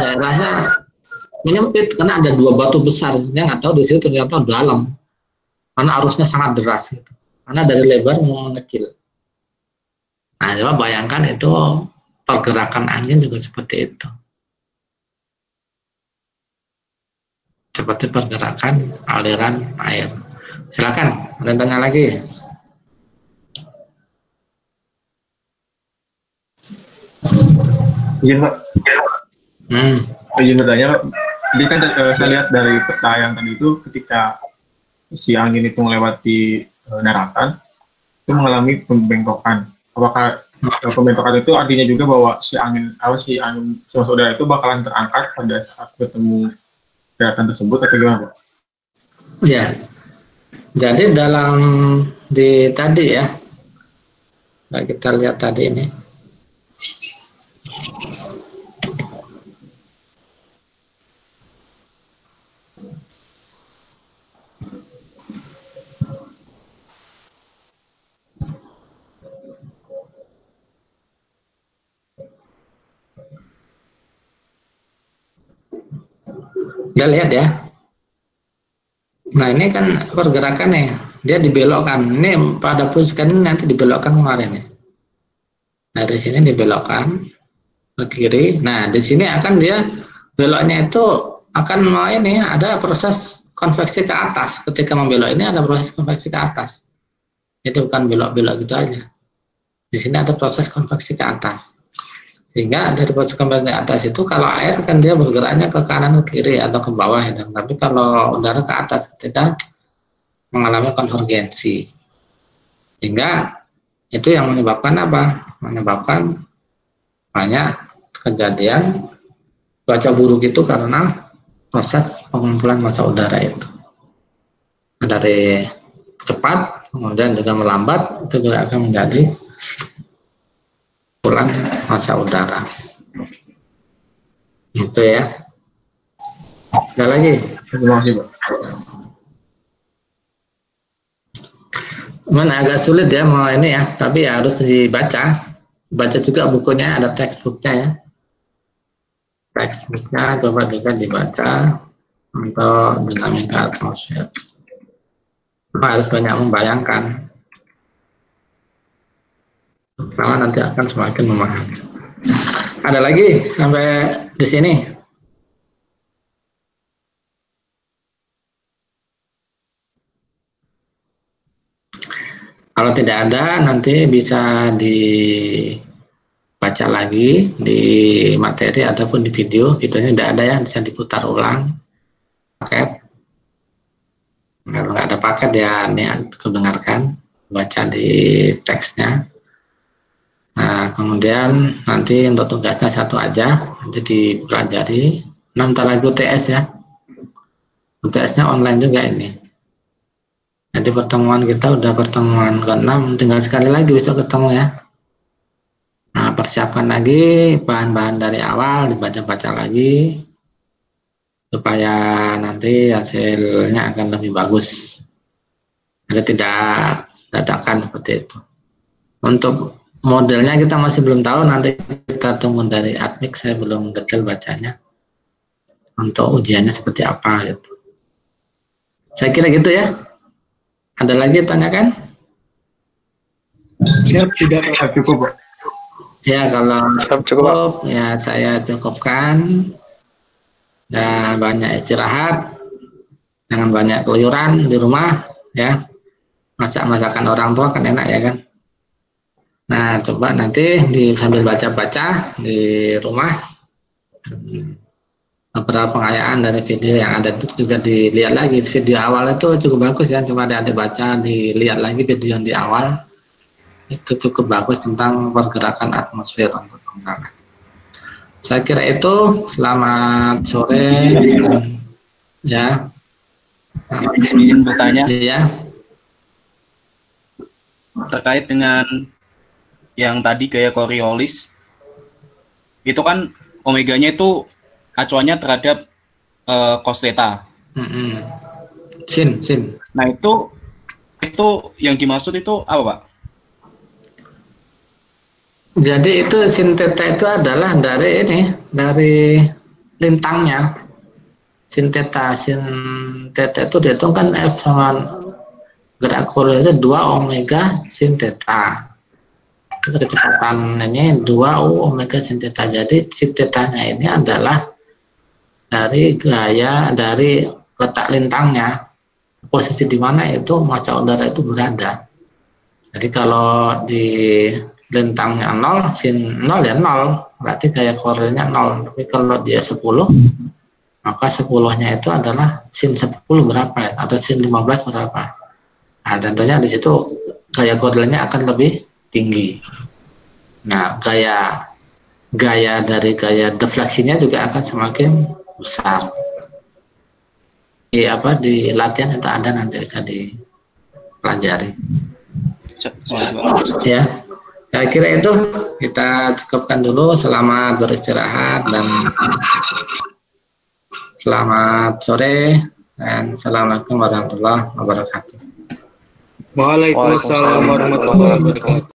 [SPEAKER 1] daerahnya menyempit karena ada dua batu besar. Yang nggak tahu di situ ternyata dalam. Karena arusnya sangat deras gitu. Karena dari lebar mengecil. Nah coba bayangkan itu pergerakan angin juga seperti itu. Seperti pergerakan aliran air. Silakan, ada yang tanya lagi.
[SPEAKER 4] Izin Pak. Izin bertanya, jadi kan saya lihat dari peta yang tadi itu ketika si angin itu melewati daratan, itu mengalami pembengkokan. Apakah pembengkokan itu artinya juga bahwa si angin suhu udara itu bakalan terangkat pada saat bertemu daratan tersebut atau gimana Pak?
[SPEAKER 1] Ya, jadi dalam di tadi ya, nah kita lihat tadi ini. Kita lihat ya. Nah ini kan pergerakannya, dia dibelokkan. Ini pada posisi ini nanti dibelokkan kemarin ya. Nah dari sini dibelokkan ke kiri. Nah di sini akan dia beloknya itu akan ini ada proses konveksi ke atas. Ketika membelok ini ada proses konveksi ke atas. Jadi bukan belok-belok gitu aja. Di sini ada proses konveksi ke atas. Sehingga dari proses konveksi ke atas itu kalau air kan dia bergeraknya ke kanan ke kiri atau ke bawah ya. Tapi kalau udara ke atas ketika mengalami konvergensi. Sehingga itu yang menyebabkan apa? Menyebabkan banyak kejadian cuaca buruk itu karena proses pengumpulan massa udara itu. Dari cepat kemudian juga melambat itu juga akan menjadi pengumpulan massa udara. Itu ya. Ada lagi?
[SPEAKER 4] Terima kasih Pak.
[SPEAKER 1] Agak sulit ya mau ini ya, tapi ya harus dibaca. Baca juga bukunya, ada textbooknya ya. Textbooknya coba juga dibaca untuk dinamika atmosfer. Harus banyak membayangkan. Pertama nanti akan semakin memahami. Ada lagi sampai di sini? Kalau tidak ada, nanti bisa dibaca lagi di materi ataupun di video. Videonya tidak ada ya, bisa diputar ulang. Paket. Kalau nggak ada paket ya, ini aku dengarkan, baca di teksnya. Nah, kemudian nanti untuk tugasnya satu aja, nanti dipelajari. Bentar lagi UTS ya. UTS-nya online juga ini. Jadi pertemuan kita udah pertemuan ke-6, tinggal sekali lagi besok ketemu ya. Nah, persiapkan lagi bahan-bahan dari awal, dibaca-baca lagi supaya nanti hasilnya akan lebih bagus. Jadi tidak dadakan seperti itu. Untuk modelnya kita masih belum tahu, nanti kita tunggu dari admik, saya belum detail bacanya. Untuk ujiannya seperti apa gitu. Saya kira gitu ya. Ada lagi tanyakan?
[SPEAKER 4] Siap, tidak cukup, Pak.
[SPEAKER 1] Ya, kalau cukup, ya saya cukupkan. Dan banyak istirahat, jangan banyak keluyuran di rumah, ya. Masak-masakan orang tua kan enak ya kan. Nah, coba nanti sambil baca-baca di rumah. Beberapa pengayaan dari video yang ada itu juga dilihat lagi. Video awal itu cukup bagus ya, coba ada baca, dilihat lagi video yang di awal itu cukup bagus tentang pergerakan atmosfer untuk pengembangan. Saya kira itu. Selamat sore ya.
[SPEAKER 5] Izin bertanya
[SPEAKER 1] ya,
[SPEAKER 5] terkait dengan yang tadi gaya Coriolis, itu kan omeganya itu acuannya terhadap cos theta.
[SPEAKER 1] Sin.
[SPEAKER 5] Nah itu yang dimaksud itu apa, Pak?
[SPEAKER 1] Jadi itu sin theta itu adalah dari lintangnya. Sin theta itu dihitung kan F sama gerak Coriolis itu 2 omega sin theta. Itu kecepatannya 2 U omega sin theta. Jadi sin theta-nya ini adalah dari letak lintangnya, posisi di mana itu massa udara itu berada. Jadi kalau di lintangnya 0, sin 0 ya 0, berarti gaya Coriolisnya 0. Tapi kalau dia 10, maka 10-nya itu adalah sin 10 berapa ya, atau sin 15 berapa. Nah, tentunya di situ gaya Coriolisnya akan lebih tinggi. Nah, gaya dari gaya defleksinya juga akan semakin besar. Di latihan itu ada, nanti bisa dipelajari. Ya, saya kira itu kita cukupkan dulu. Selamat beristirahat dan selamat sore dan assalamualaikum warahmatullahi wabarakatuh.
[SPEAKER 4] Waalaikumsalam warahmatullahi wabarakatuh.